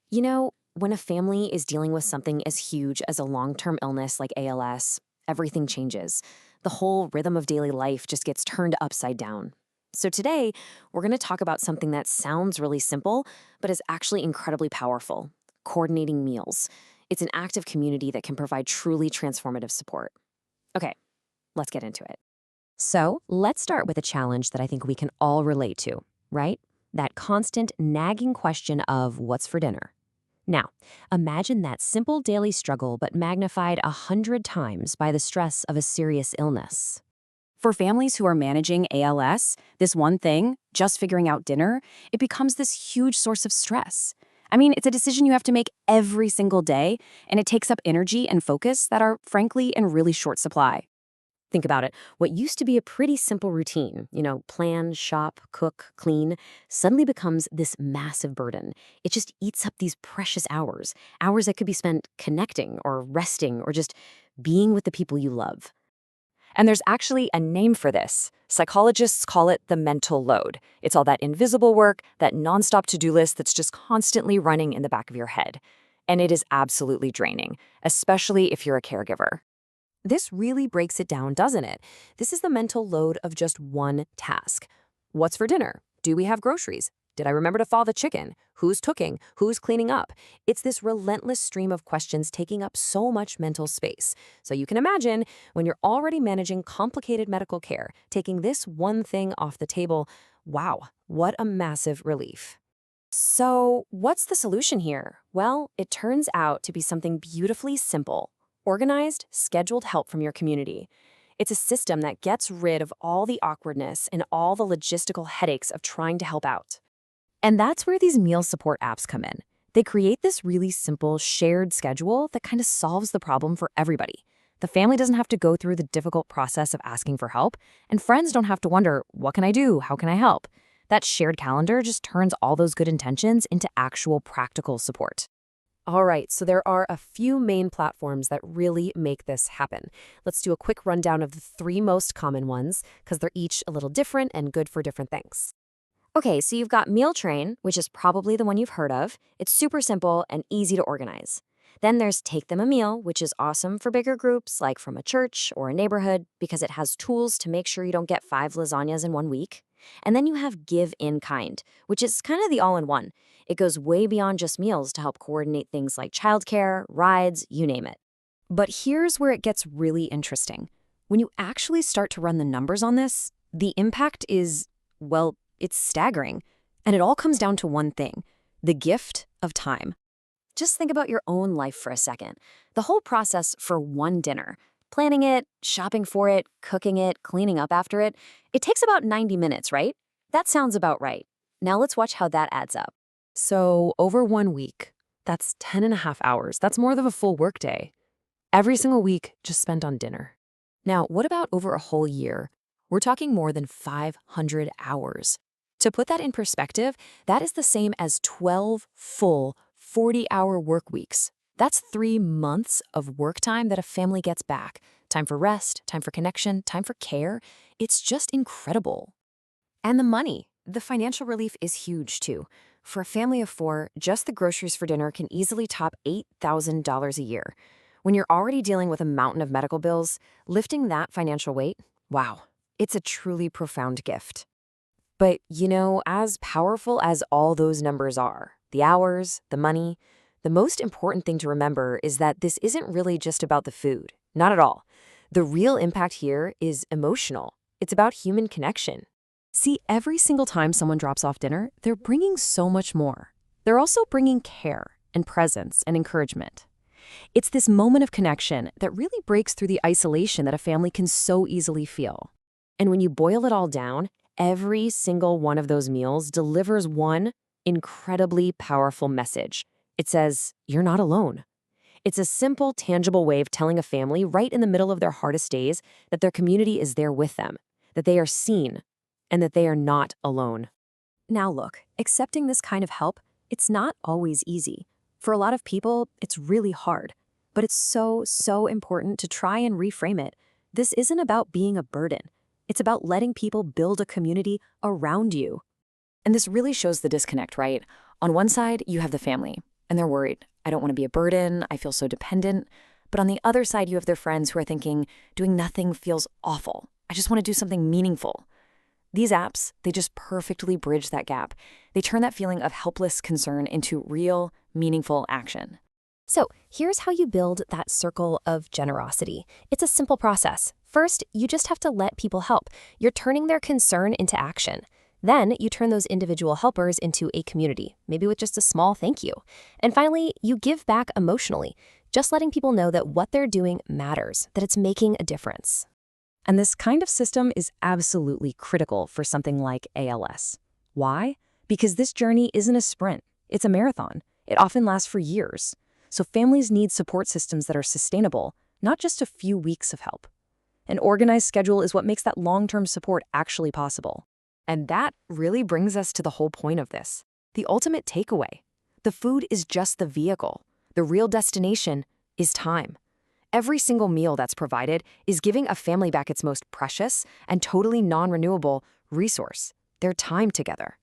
When a family is dealing with something as huge as a long-term illness like ALS, everything changes. The whole rhythm of daily life just gets turned upside down. So today, we're going to talk about something that sounds really simple, but is actually incredibly powerful: coordinating meals. It's an active community that can provide truly transformative support. Okay, let's get into it. So let's start with a challenge that I think we can all relate to, right? That constant nagging question of what's for dinner. Now, imagine that simple daily struggle but magnified 100 times by the stress of a serious illness. For families who are managing ALS, this one thing, just figuring out dinner, it becomes this huge source of stress. I mean, it's a decision you have to make every single day, and it takes up energy and focus that are, frankly, in really short supply. Think about it. What used to be a pretty simple routine, plan, shop, cook, clean, suddenly becomes this massive burden. It just eats up these precious hours, hours that could be spent connecting or resting or just being with the people you love. And there's actually a name for this. Psychologists call it the mental load. It's all that invisible work, that nonstop to-do list that's just constantly running in the back of your head. And it is absolutely draining, especially if you're a caregiver. This really breaks it down, doesn't it? This is the mental load of just one task. What's for dinner? Do we have groceries? Did I remember to thaw the chicken? Who's cooking? Who's cleaning up? It's this relentless stream of questions taking up so much mental space. So you can imagine, when you're already managing complicated medical care, taking this one thing off the table, wow, what a massive relief. So what's the solution here? Well, it turns out to be something beautifully simple: organized, scheduled help from your community. It's a system that gets rid of all the awkwardness and all the logistical headaches of trying to help out. And that's where these meal support apps come in. They create this really simple shared schedule that kind of solves the problem for everybody. The family doesn't have to go through the difficult process of asking for help, and friends don't have to wonder, what can I do? How can I help? That shared calendar just turns all those good intentions into actual practical support. All right, so there are a few main platforms that really make this happen. Let's do a quick rundown of the 3 most common ones, because they're each a little different and good for different things. Okay, so you've got Meal Train, which is probably the one you've heard of. It's super simple and easy to organize. Then there's Take Them a Meal, which is awesome for bigger groups, like from a church or a neighborhood, because it has tools to make sure you don't get 5 lasagnas in 1 week. And then you have Give in Kind, which is kind of the all-in-one. It goes way beyond just meals to help coordinate things like childcare, rides, you name it. But here's where it gets really interesting. When you actually start to run the numbers on this, the impact is, well, it's staggering. And it all comes down to one thing: the gift of time. Just think about your own life for a second. The whole process for one dinner, planning it, shopping for it, cooking it, cleaning up after it, it takes about 90 minutes, right? That sounds about right. Now let's watch how that adds up. So over 1 week, that's 10.5 hours. That's more than a full workday. Every single week just spent on dinner. Now, what about over a whole year? We're talking more than 500 hours. To put that in perspective, that is the same as 12 full 40-hour work weeks. That's 3 months of work time that a family gets back. Time for rest, time for connection, time for care. It's just incredible. And the money, the financial relief is huge too. For a family of 4, just the groceries for dinner can easily top $8,000 a year. When you're already dealing with a mountain of medical bills, lifting that financial weight, wow, it's a truly profound gift. But, as powerful as all those numbers are, the hours, the money, the most important thing to remember is that this isn't really just about the food. Not at all. The real impact here is emotional. It's about human connection. See, every single time someone drops off dinner, they're bringing so much more. They're also bringing care and presence and encouragement. It's this moment of connection that really breaks through the isolation that a family can so easily feel. And when you boil it all down, every single one of those meals delivers one incredibly powerful message. It says, you're not alone. It's a simple, tangible way of telling a family right in the middle of their hardest days that their community is there with them, that they are seen, and that they are not alone. Now look, accepting this kind of help, it's not always easy. For a lot of people, it's really hard. But it's so, so important to try and reframe it. This isn't about being a burden. It's about letting people build a community around you. And this really shows the disconnect, right? On one side, you have the family. And they're worried. I don't want to be a burden. I feel so dependent. But on the other side, you have their friends who are thinking, doing nothing feels awful. I just want to do something meaningful. These apps, they just perfectly bridge that gap. They turn that feeling of helpless concern into real, meaningful action. So here's how you build that circle of generosity. It's a simple process. First, you just have to let people help. You're turning their concern into action. Then you turn those individual helpers into a community, maybe with just a small thank you. And finally, you give back emotionally, just letting people know that what they're doing matters, that it's making a difference. And this kind of system is absolutely critical for something like ALS. Why? Because this journey isn't a sprint, it's a marathon. It often lasts for years. So families need support systems that are sustainable, not just a few weeks of help. An organized schedule is what makes that long-term support actually possible. And that really brings us to the whole point of this, the ultimate takeaway. The food is just the vehicle. The real destination is time. Every single meal that's provided is giving a family back its most precious and totally non-renewable resource, their time together.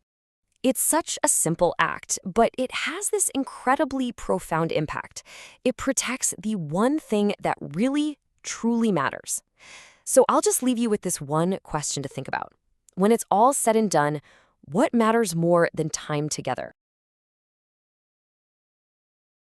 It's such a simple act, but it has this incredibly profound impact. It protects the one thing that really, truly matters. So I'll just leave you with this one question to think about. When it's all said and done, what matters more than time together?